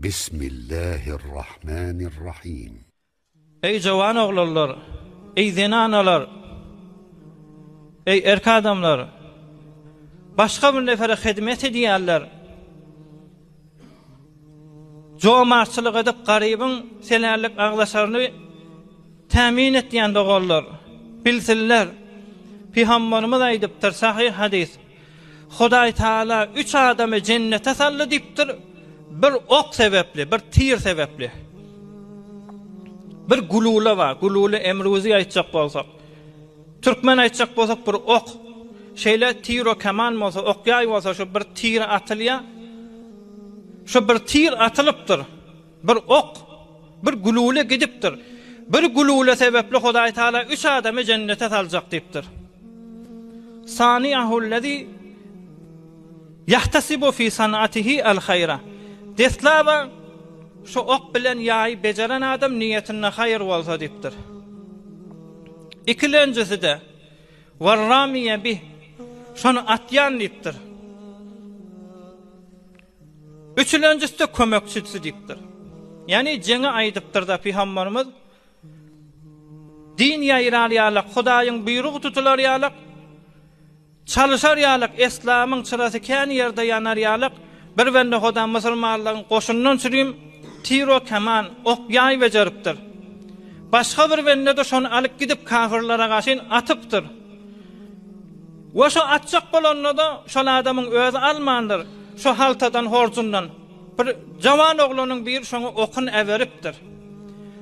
Bismillahirrahmanirrahim. Ey cavan oğlanlar, ey zenanalar, ey erkek adamlar, başka bir nefere hizmet ediyenler, jomarçılık edip garibin selerlik ağlaşarını temin etdiyen doğallar, bilsinler. Peygamberimiz aydypdyr sahih hadis. Hudaý Taala 3 adamy cennete sally dipdir. Bir ok sebepli, bir tir sebepli. Bir gulula var. Gulula emruzi aýtjak bolsak. Türkmen aýtjak bolsak bir ok. Şeýle tiro kaman bolsa, ok ýaý bolsa şu bir tir atylýa. Şu bir tir atylypdyr. Bir ok, bir gulula gidipdir. Bir gulula sebepli Hudaý Taala 3 adamy cennete saljak dipdir. Saniyahullezî yahtasibu fi sanatihi el-hayra. Deslaba şu ok bilen ýaý beceren adam niýetine hayır bolsa dipdir. İkilenjisi de warramiye bih şonu atyan dipdir. Üçülenjisi de kömekçisi dipdir. Yani jeňe aýdypdyr da Peygamberimiz din ýaýralýarlyk, Hudaýyň buyrugy tutulýarlyk, çalışar ýalyk, İslamyň çyrasy kän ýerde ýanar ýalyk, bir wende Huda musulmanlaryň goşundan sürüm tiro kaman ok ýaý bejeripdir. Başga bir wende de şonu alyp gidip kafirlara gaşyn atypdyr. Wa şu atjak bolanda da şol adamyň özü almandyr. Şu haltadan horjundan bir jawan oglanyň bir şoňa okun eweripdir.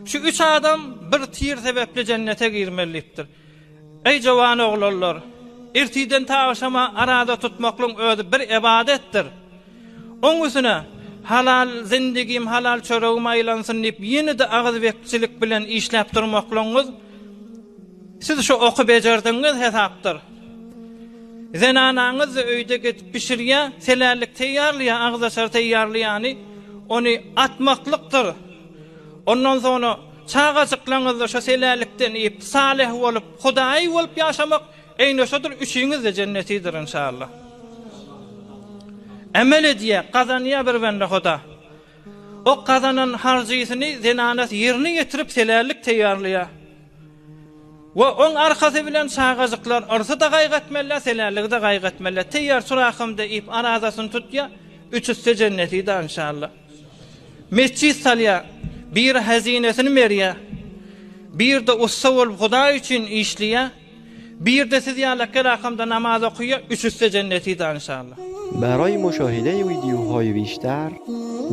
Şu 3 adam bir tir sebepli cennete girmelipdir. Ey jawan oglanlar, irtiden taşama arada tutmaklyň özü bir ibadetdir. Oň üstüne halal zindigim, halal çöregim aýlansyn diýip ýene de agzybekçilik bilen işläp durmaklaryňyz siz şu oky bejerdiňiz hesapdyr. Zenanaňyz öýde gidip pişirýä, selerlik teýýarlýa, agzaşar teýýarlýany onu atmaklykdyr. Ondan sonra çağaçyklaňyzda şu selerlikden ip salih bolup, Hudaý bolup ýaşamak eýne şodur üçüňiz de jennetidir inşallah. Emel edýä, gazanýa bir wende Huda. O gazanan harjysyny zenanas ýerine getirip selerlik teýýarlýa. Wa oň arkasy bilen çağaçyklar arsa da gaýgatmella, selerligi de gaýgatmella. Teýýär surahymda ip arazasyny tutýa, üçüs de jennetidir inşallah. Mescid salýa, bir hazinesini merýä, bir de ussa bolup Hudaý üçin işliýä, bir de siz ýalakka rakamda namaz okuýa, üçüs de jennetidir inşallah. برای مشاهده ویدیوهای بیشتر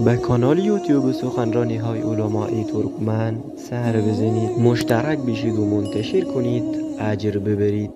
به کانال یوتیوب سخنرانی های علماء ترکمن سر بزنید، مشترک بشید و منتشر کنید، اجر ببرید.